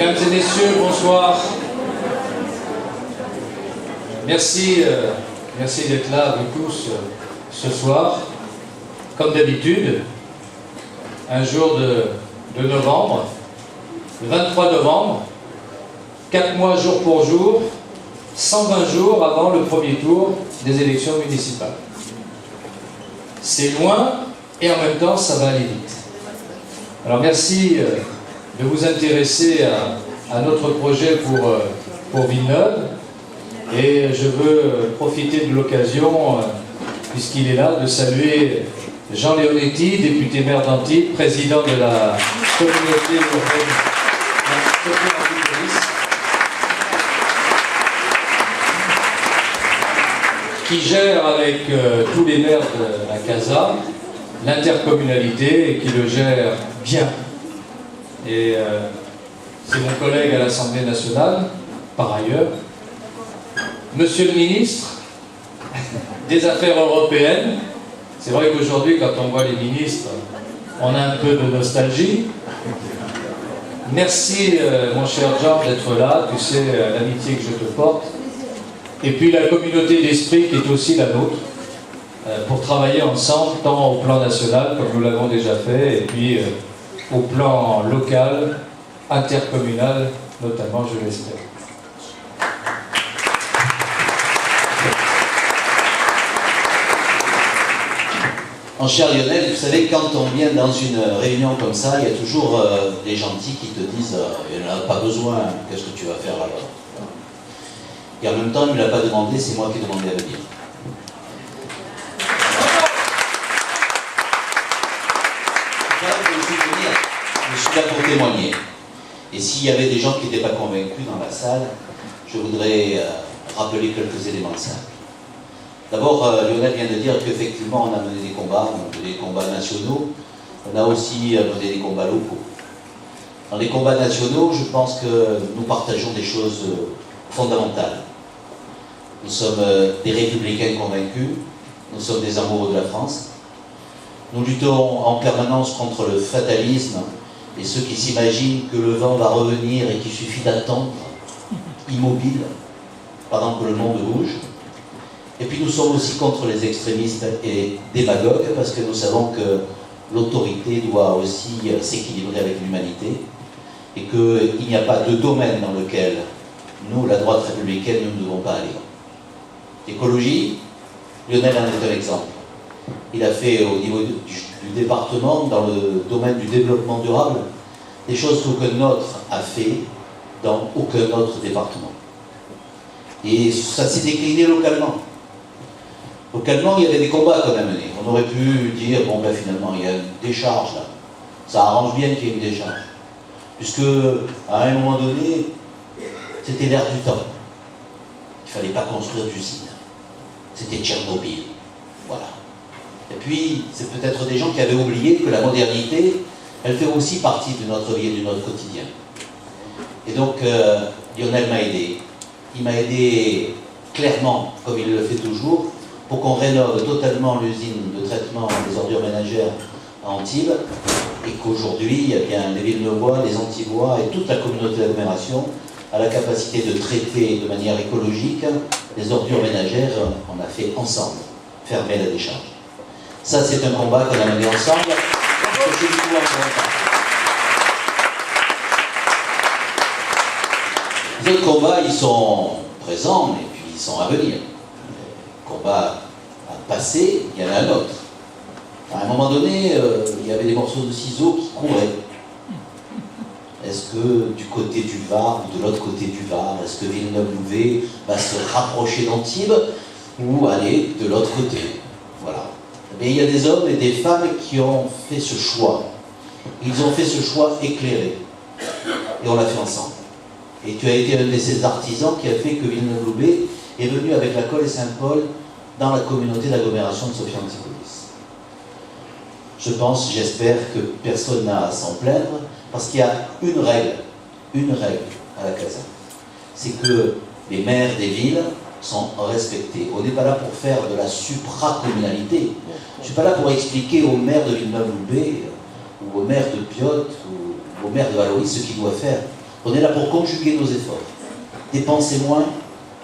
Mesdames et messieurs, bonsoir. Merci d'être là avec tous ce soir. Comme d'habitude, un jour de novembre, le 23 novembre, 4 mois jour pour jour, 120 jours avant le premier tour des élections municipales. C'est loin et en même temps ça va aller vite. Alors merci de vous intéresser à notre projet pour Villeneuve, et je veux profiter de l'occasion, puisqu'il est là, de saluer Jean Leonetti, député maire d'Antibes, président de la communauté urbaine qui gère avec tous les maires de la CASA l'intercommunalité et qui le gère bien. Et c'est mon collègue à l'Assemblée nationale, par ailleurs. Monsieur le ministre des Affaires européennes, c'est vrai qu'aujourd'hui, quand on voit les ministres, on a un peu de nostalgie. Merci, mon cher Georges, d'être là. Tu sais l'amitié que je te porte. Et puis la communauté d'esprit qui est aussi la nôtre, pour travailler ensemble, tant au plan national, comme nous l'avons déjà fait, et puis au plan local, intercommunal, notamment, je l'espère. Mon cher Lionel, vous savez, quand on vient dans une réunion comme ça, il y a toujours des gentils qui te disent « il n'en a pas besoin, qu'est-ce que tu vas faire là-bas ?» Et en même temps, il ne me l'a pas demandé, c'est moi qui ai demandé à venir. Je suis là pour témoigner. Et s'il y avait des gens qui n'étaient pas convaincus dans la salle, je voudrais rappeler quelques éléments simples. D'abord, Lionel vient de dire qu'effectivement, on a mené des combats, on a mené des combats nationaux, on a aussi mené des combats locaux. Dans les combats nationaux, je pense que nous partageons des choses fondamentales. Nous sommes des républicains convaincus, nous sommes des amoureux de la France. Nous luttons en permanence contre le fatalisme et ceux qui s'imaginent que le vent va revenir et qu'il suffit d'attendre, immobile, pendant que le monde bouge. Et puis nous sommes aussi contre les extrémistes et démagogues, parce que nous savons que l'autorité doit aussi s'équilibrer avec l'humanité, et qu'il n'y a pas de domaine dans lequel nous, la droite républicaine, nous ne devons pas aller. Écologie, Lionel en est un exemple. Il a fait au niveau du département, dans le domaine du développement durable, des choses qu'aucun autre a fait dans aucun autre département. Et ça s'est décliné localement. Localement, il y avait des combats qu'on a menés. On aurait pu dire, bon ben finalement, il y a une décharge là. Ça arrange bien qu'il y ait une décharge. Puisque, à un moment donné, c'était l'ère du temps. Il ne fallait pas construire d'usine. C'était Tchernobyl. Voilà. Et puis, c'est peut-être des gens qui avaient oublié que la modernité, elle fait aussi partie de notre vie et de notre quotidien. Et donc, Lionel m'a aidé. Il m'a aidé clairement, comme il le fait toujours, pour qu'on rénove totalement l'usine de traitement des ordures ménagères à Antibes, et qu'aujourd'hui, eh bien, les Villeneuvois, les Antibois et toute la communauté d'agglomération a la capacité de traiter de manière écologique les ordures ménagères. On a fait ensemble, fermer la décharge. Ça, c'est un combat qu'on a mené ensemble. Les autres combats, ils sont présents, et puis ils sont à venir. Combat à passer, il y en a un autre. À un moment donné, il y avait des morceaux de ciseaux qui couraient. Est-ce que du côté du Var ou de l'autre côté du Var, est-ce que Villeneuve-Loubet va se rapprocher d'Antibes ou aller de l'autre côté? Voilà. Mais il y a des hommes et des femmes qui ont fait ce choix. Ils ont fait ce choix éclairé. Et on l'a fait ensemble. Et tu as été un de ces artisans qui a fait que Villeneuve-Loubet est venu avec la Colle et Saint-Paul dans la communauté d'agglomération de Sophia Antipolis. Je pense, j'espère que personne n'a à s'en plaindre, parce qu'il y a une règle à la CASA. C'est que les maires des villes sont respectés. On n'est pas là pour faire de la supracommunalité. Je ne suis pas là pour expliquer aux maires de Villeneuve-Loubet, ou aux maires de Piot, ou aux maires de Valoris ce qu'ils doivent faire. On est là pour conjuguer nos efforts, dépenser moins,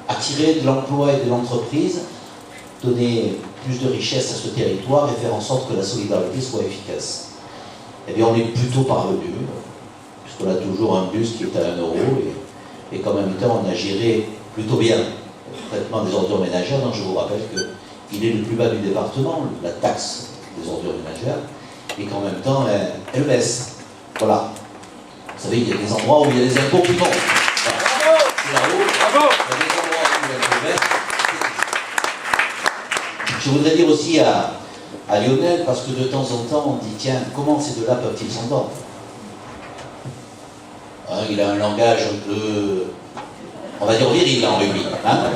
attirer de l'emploi et de l'entreprise, donner plus de richesse à ce territoire et faire en sorte que la solidarité soit efficace. Eh bien, on est plutôt parvenu, puisqu'on a toujours un bus qui est à 1 euro, et qu'en même temps, on a géré plutôt bien le traitement des ordures ménagères. Donc, je vous rappelle qu'il est le plus bas du département, la taxe des ordures ménagères, et qu'en même temps, elle baisse. Voilà. Vous savez, il y a des endroits où il y a des impôts qui montent. Voilà. C'est là-haut. Bravo. Il y a des endroits où l'impôt baisse. Je voudrais dire aussi à Lionel, parce que de temps en temps, on dit, tiens, comment ces deux-là peuvent-ils s'entendre? Hein, il a un langage un peu, on va dire viril en rugby. Hein,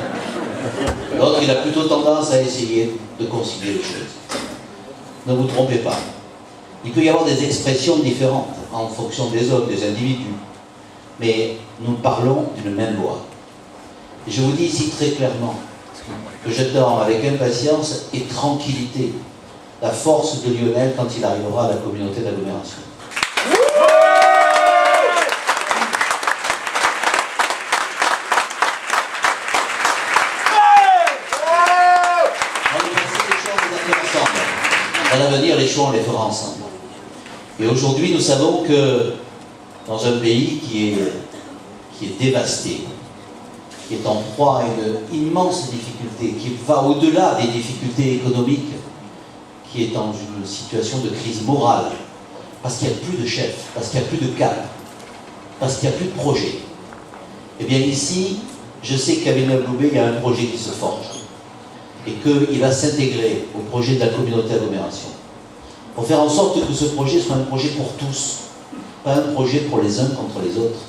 l'autre, il a plutôt tendance à essayer de concilier les choses. Ne vous trompez pas. Il peut y avoir des expressions différentes en fonction des hommes, des individus. Mais nous parlons d'une même loi. Et je vous dis ici très clairement que j'attends avec impatience et tranquillité la force de Lionel quand il arrivera à la communauté d'agglomération. On va passer les choix, on les a fait ensemble. À l'avenir, les choix, on les fera ensemble. Et aujourd'hui, nous savons que dans un pays qui est dévasté, qui est en proie à une immense difficulté, qui va au-delà des difficultés économiques, qui est dans une situation de crise morale, parce qu'il n'y a plus de chef, parce qu'il n'y a plus de cap, parce qu'il n'y a plus de projet. Eh bien ici, je sais qu'à Villeneuve-Loubet, il y a un projet qui se forge, et qu'il va s'intégrer au projet de la communauté d'agglomération, pour faire en sorte que ce projet soit un projet pour tous, pas un projet pour les uns contre les autres,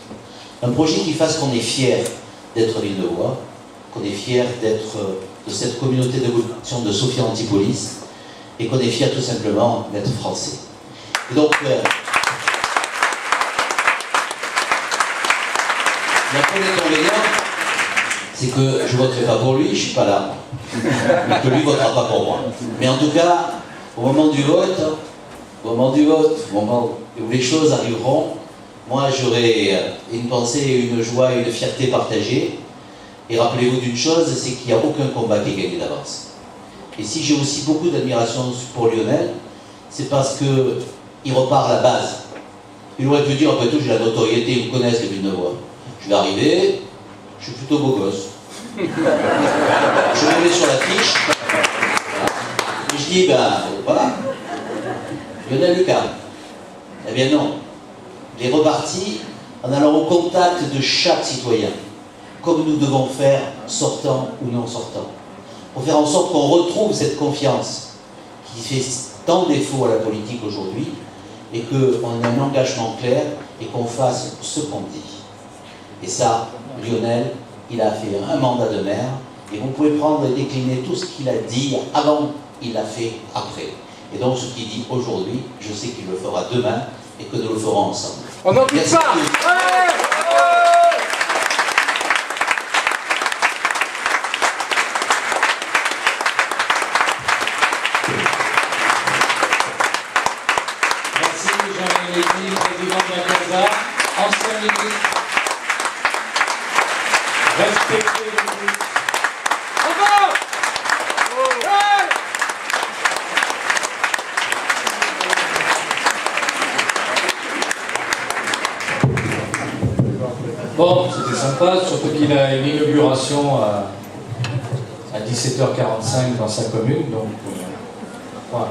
un projet qui fasse qu'on est fier d'être Villeneuvois, qu'on est fier d'être de cette communauté d'agglomération de Sophia Antipolis, et qu'on est fier tout simplement d'être français. Et donc, le premier inconvénient, c'est que je ne voterai pas pour lui, je ne suis pas là, mais que lui ne votera pas pour moi. Mais en tout cas, au moment du vote, au moment où les choses arriveront, moi j'aurai une pensée, une joie et une fierté partagée. Et rappelez-vous d'une chose, c'est qu'il n'y a aucun combat qui est gagné d'avance. Et si j'ai aussi beaucoup d'admiration pour Lionel, c'est parce qu'il repart à la base. Il aurait pu dire, après tout, j'ai la notoriété, ils me connaissent les Villeneuvois. Je vais arriver, je suis plutôt beau gosse. Je me mets sur la fiche, et je dis, ben voilà, Lionel Lucas. Eh bien non, il est reparti en allant au contact de chaque citoyen, comme nous devons faire, sortant ou non sortant, pour faire en sorte qu'on retrouve cette confiance qui fait tant défaut à la politique aujourd'hui, et qu'on ait un engagement clair et qu'on fasse ce qu'on dit. Et ça, Lionel, il a fait un mandat de maire, et vous pouvez prendre et décliner tout ce qu'il a dit avant, il l'a fait après. Et donc ce qu'il dit aujourd'hui, je sais qu'il le fera demain, et que nous le ferons ensemble. On n'en doute pas. Président de la CASA, ancien ministre, respectez-vous. Bon, c'était sympa, surtout qu'il a une inauguration à 17h45 dans sa commune, donc voilà.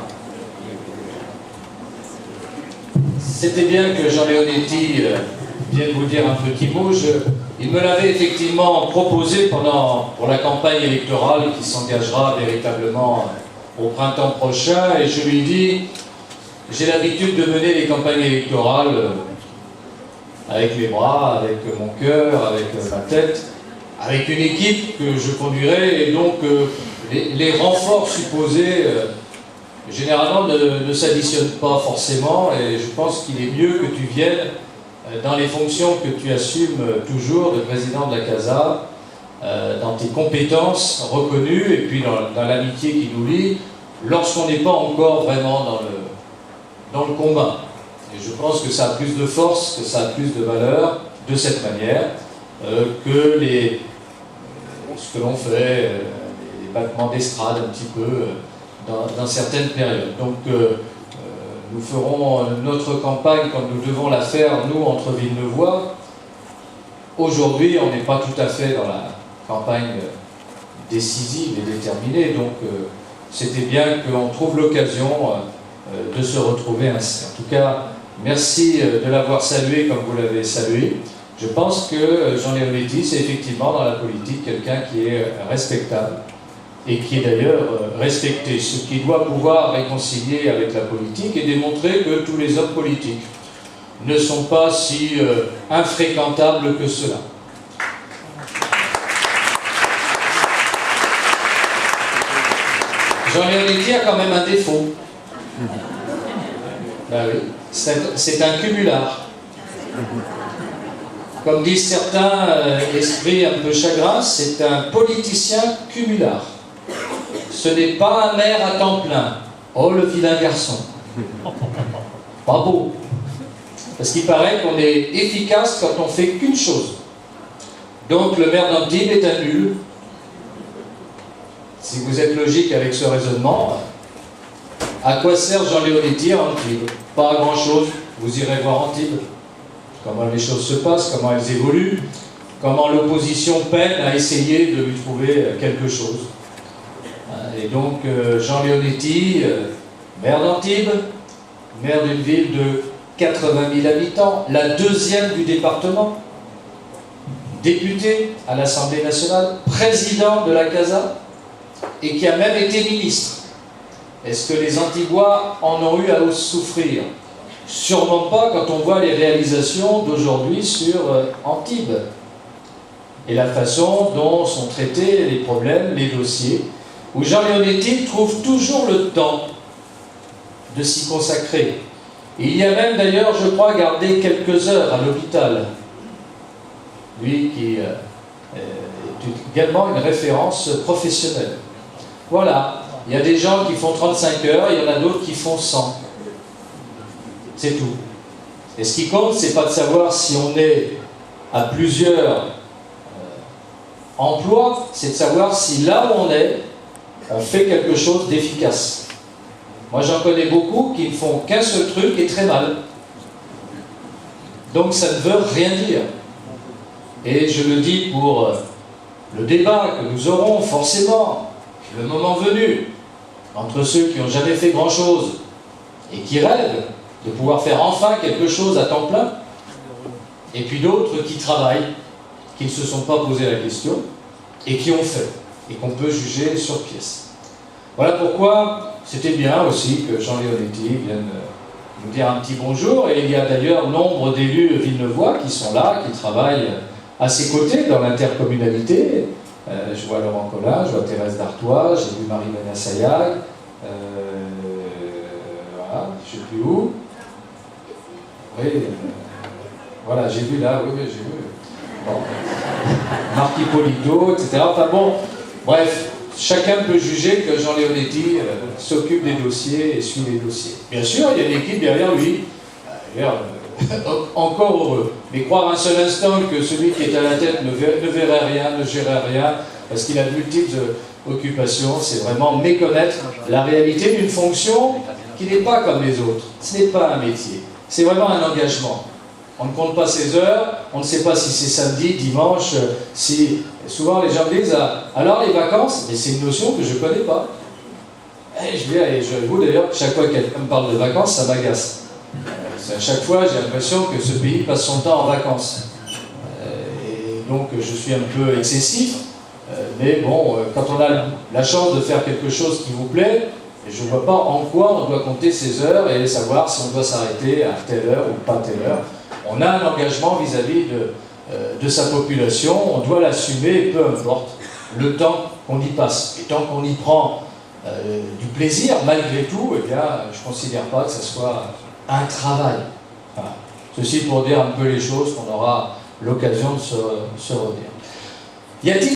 C'était bien que Jean Leonetti vienne vous dire un petit mot. Il me l'avait effectivement proposé pour la campagne électorale qui s'engagera véritablement au printemps prochain, et je lui ai dit, j'ai l'habitude de mener les campagnes électorales avec mes bras, avec mon cœur, avec ma tête, avec une équipe que je conduirai, et donc les renforts supposés généralement ne s'additionnent pas forcément, et je pense qu'il est mieux que tu viennes dans les fonctions que tu assumes toujours de président de la CASA, dans tes compétences reconnues, et puis dans l'amitié qui nous lie, lorsqu'on n'est pas encore vraiment dans le combat. Et je pense que ça a plus de force, que ça a plus de valeur, de cette manière que ce que l'on fait, les battements d'estrade un petit peu dans certaines périodes. Donc nous ferons notre campagne comme nous devons la faire, nous, entre Villeneuvois. Aujourd'hui, on n'est pas tout à fait dans la campagne décisive et déterminée, donc c'était bien qu'on trouve l'occasion de se retrouver ainsi. En tout cas, merci de l'avoir salué comme vous l'avez salué. Je pense que Jean Leonetti, c'est effectivement dans la politique quelqu'un qui est respectable et qui est d'ailleurs respecté, ce qui doit pouvoir réconcilier avec la politique et démontrer que tous les hommes politiques ne sont pas si infréquentables que cela. Jean Leonetti a quand même un défaut. Ben oui, c'est un cumulard. Comme disent certains esprits un peu chagrins, c'est un politicien cumulard. Ce n'est pas un maire à temps plein. Oh, le vilain garçon. Pas beau. Parce qu'il paraît qu'on est efficace quand on fait qu'une chose. Donc le maire d'Antibes est un nul. Si vous êtes logique avec ce raisonnement, à quoi sert Jean Leonetti à Antibes? Pas à grand chose. Vous irez voir Antibes. Comment les choses se passent, comment elles évoluent, comment l'opposition peine à essayer de lui trouver quelque chose. Et donc Jean Leonetti, maire d'Antibes, maire d'une ville de 80 000 habitants, la deuxième du département, député à l'Assemblée nationale, président de la CASA, et qui a même été ministre. Est-ce que les Antibois en ont eu à souffrir? Sûrement pas quand on voit les réalisations d'aujourd'hui sur Antibes et la façon dont sont traités les problèmes, les dossiers, où Jean Leonetti trouve toujours le temps de s'y consacrer. Il y a même d'ailleurs, je crois, gardé quelques heures à l'hôpital. Lui qui est également une référence professionnelle. Voilà, il y a des gens qui font 35 heures, il y en a d'autres qui font 100. C'est tout. Et ce qui compte, c'est pas de savoir si on est à plusieurs emplois, c'est de savoir si là où on est, on fait quelque chose d'efficace. Moi, j'en connais beaucoup qui ne font qu'un seul truc et très mal. Donc, ça ne veut rien dire. Et je le dis pour le débat que nous aurons forcément, le moment venu, entre ceux qui n'ont jamais fait grand-chose et qui rêvent de pouvoir faire enfin quelque chose à temps plein, et puis d'autres qui travaillent, qui ne se sont pas posé la question, et qui ont fait, et qu'on peut juger sur pièce. Voilà pourquoi c'était bien aussi que Jean Leonetti vienne nous dire un petit bonjour, et il y a d'ailleurs nombre d'élus villeneuvois qui sont là, qui travaillent à ses côtés dans l'intercommunalité. Je vois Laurent Collin, je vois Thérèse Dartois, j'ai vu Marie-Bania Sayag, voilà, je ne sais plus où. Oui, voilà, j'ai vu là, oui, j'ai vu. Bon. Marc Hippolito, etc. Enfin bon, bref, chacun peut juger que Jean Leonetti s'occupe des dossiers et suit les dossiers. Bien sûr, il y a une équipe derrière lui. Encore heureux. Mais croire un seul instant que celui qui est à la tête ne verrait rien, ne gérait rien, parce qu'il a de multiples occupations, c'est vraiment méconnaître la réalité d'une fonction qui n'est pas comme les autres. Ce n'est pas un métier. C'est vraiment un engagement. On ne compte pas ses heures, on ne sait pas si c'est samedi, dimanche, si... Souvent les gens me disent « Alors les vacances ?» Mais c'est une notion que je ne connais pas. Et je vous d'ailleurs, chaque fois que quelqu'un me parle de vacances, ça m'agace. À chaque fois, j'ai l'impression que ce pays passe son temps en vacances. Et donc, je suis un peu excessif. Mais bon, quand on a la chance de faire quelque chose qui vous plaît, je ne vois pas en quoi on doit compter ses heures et savoir si on doit s'arrêter à telle heure ou pas telle heure. On a un engagement vis-à-vis de sa population, on doit l'assumer, peu importe le temps qu'on y passe. Et tant qu'on y prend du plaisir, malgré tout, eh bien, je ne considère pas que ce soit un travail. Voilà. Ceci pour dire un peu les choses qu'on aura l'occasion de se redire. Y a-t-il